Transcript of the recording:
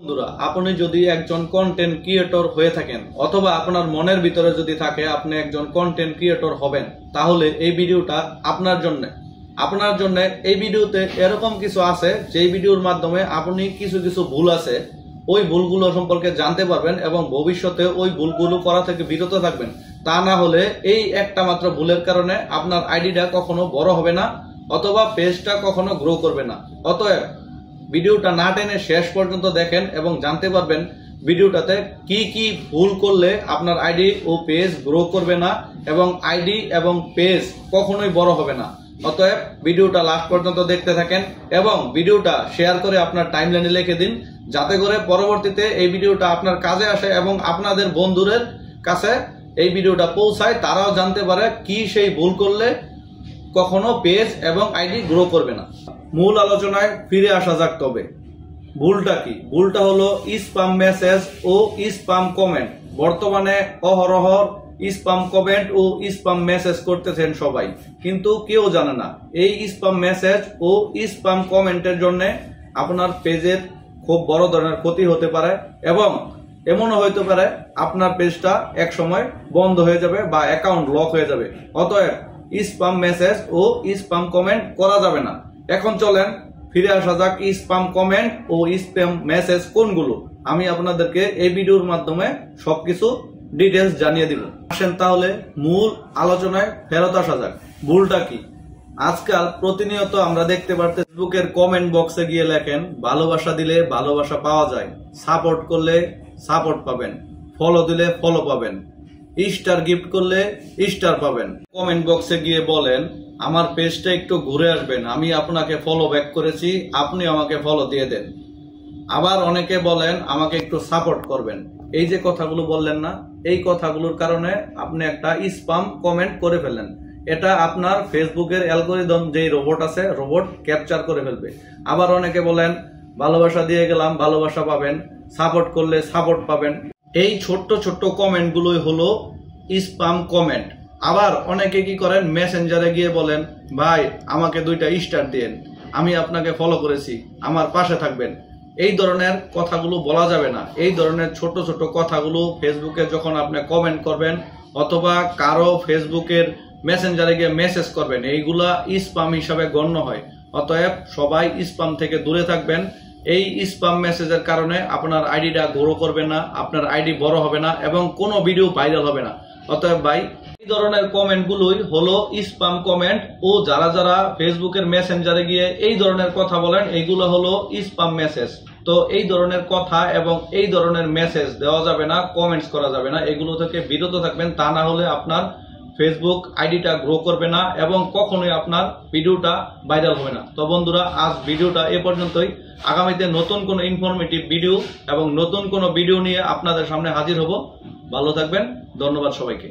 বন্ধুরা, আপনি যদি একজন কন্টেন্ট ক্রিয়েটর হয়ে থাকেন অথবা আপনার মনের ভিতরে যদি থাকে আপনি একজন কন্টেন্ট ক্রিয়েটর হবেন, তাহলে এই ভিডিওটা আপনার জন্য। এই ভিডিওতে এরকম কিছু আছে যে ভিডিওর মাধ্যমে আপনি কিছু ভুল আছে ওই ভুলগুলো সম্পর্কে জানতে পারবেন এবং ভবিষ্যতে ওই ভুলগুলো করা থেকে বিরত থাকবেন। তা না হলে এই একটা মাত্র ভুলের কারণে আপনার আইডিটা কখনো বড় হবে না অথবা পেজটা কখনো গ্রো করবে না। অতএব ভিডিওটা না টেনে শেষ পর্যন্ত দেখেন এবং জানতে পারবেন ভিডিওটাতে কি ভুল করলে আপনার আইডি ও পেজ গ্রো করবে না এবং আইডি এবং পেজ কখনোই বড় হবে না। অতএব ভিডিওটা লাস্ট পর্যন্ত দেখতে থাকেন এবং ভিডিওটা শেয়ার করে আপনার টাইমলাইনে লিখে দিন, যাতে করে পরবর্তীতে এই ভিডিওটা আপনার কাজে আসে এবং আপনাদের বন্ধুদের কাছে এই ভিডিওটা পৌঁছায়, তারাও জানতে পারে কি সেই ভুল করলে কখনো পেজ এবং আইডি গ্রো করবে না। মূল আলোচনায় ফিরে আসা যাক। তবে ভুলটা কি? ভুলটা হলো স্প্যাম মেসেজ ও স্প্যাম কমেন্ট। বর্তমানে অহরহ স্প্যাম কমেন্ট ও স্প্যাম মেসেজ করতেছেন সবাই, কিন্তু কেউ জানে না এই স্প্যাম মেসেজ ও স্প্যাম কমেন্টের জন্য আপনার পেজের খুব বড় ধরনের ক্ষতি হতে পারে এবং এমনও হইতে পারে আপনার পেজটা এক সময় বন্ধ হয়ে যাবে বা অ্যাকাউন্ট লক হয়ে যাবে। অতএব স্প্যাম মেসেজ ও স্প্যাম কমেন্ট করা যাবে না। এখন চলেন ফিরে আসা যাক স্প্যাম কমেন্ট ও স্প্যাম মেসেজ কোনগুলো। আমি আপনাদেরকে এই ভিডিওর মাধ্যমে সবকিছু ডিটেলস জানিয়ে দিব। আসেন তাহলে মূল আলোচনায় ফেরত আসা যাক। ভুলটা কি? আজকাল প্রতিনিয়ত আমরা দেখতে পারতে ফেসবুকের কমেন্ট বক্সে গিয়ে লেখেন ভালোবাসা দিলে ভালোবাসা পাওয়া যায়, সাপোর্ট করলে সাপোর্ট পাবেন, ফলো দিলে ফলো পাবেন, স্টার গিফট করলে স্টার পাবেন। কমেন্ট বক্সে গিয়ে বলেন আমার পেজটা একটু ঘুরে আসবেন, আমি আপনাকে ফলো ব্যাক করেছি, আপনি আমাকে ফলো দিয়ে দেন। আবার অনেকে বলেন আমাকে একটু সাপোর্ট করবেন। এই যে কথাগুলো বললেন না, এই কথাগুলোর কারণে আপনি একটা স্প্যাম কমেন্ট করে ফেলেন। এটা আপনার ফেসবুকের অ্যালগরিদম যেই রোবট আছে, রোবট ক্যাপচার করে ফেলবে। আবার অনেকে বলেন ভালোবাসা দিয়ে গেলাম, ভালোবাসা পাবেন, সাপোর্ট করলে সাপোর্ট পাবেন। এই ছোট্ট কমেন্ট গুলোই হলো স্প্যাম কমেন্ট। আবার অনেকে কি করেন, মেসেঞ্জারে গিয়ে বলেন ভাই আমাকে 2টা স্টার দেন, আমি আপনাকে ফলো করেছি, আমার পাশে থাকবেন। এই ধরনের কথাগুলো বলা যাবে না। এই ধরনের ছোট কথাগুলো ফেসবুকে যখন আপনি কমেন্ট করবেন অথবা কারো ফেসবুকের মেসেঞ্জারে গিয়ে মেসেজ করবেন, এইগুলা স্প্যাম হিসাবে গণ্য হয়। অতএব সবাই স্প্যাম থেকে দূরে থাকবেন। এই স্প্যাম মেসেজের কারণে আপনার আইডিটা গ্রো করবে না, আপনার আইডি বড় হবে না এবং কোনো ভিডিও ভাইরাল হবে না। অতএব ভাই এই ধরনের কমেন্ট গুলোই হলো স্প্যাম কমেন্ট ও যারা ফেসবুকের মেসেঞ্জারে গিয়ে এই ধরনের কথা বলেন, এইগুলো হলো স্প্যাম মেসেজ। তো এই ধরনের কথা এবং এই ধরনের মেসেজ দেওয়া যাবে না, কমেন্টস করা যাবে না, এগুলো থেকে বিরত থাকবেন। তা না হলে আপনার ফেসবুক আইডিটা গ্রো করবে না এবং কখনোই আপনার ভিডিওটা ভাইরাল হবে না। তো বন্ধুরা, আজ ভিডিওটা এ পর্যন্তই। আগামীতে নতুন কোনো ইনফরমেটিভ ভিডিও এবং নতুন কোনো ভিডিও নিয়ে আপনাদের সামনে হাজির হব। ভালো থাকবেন। ধন্যবাদ সবাইকে।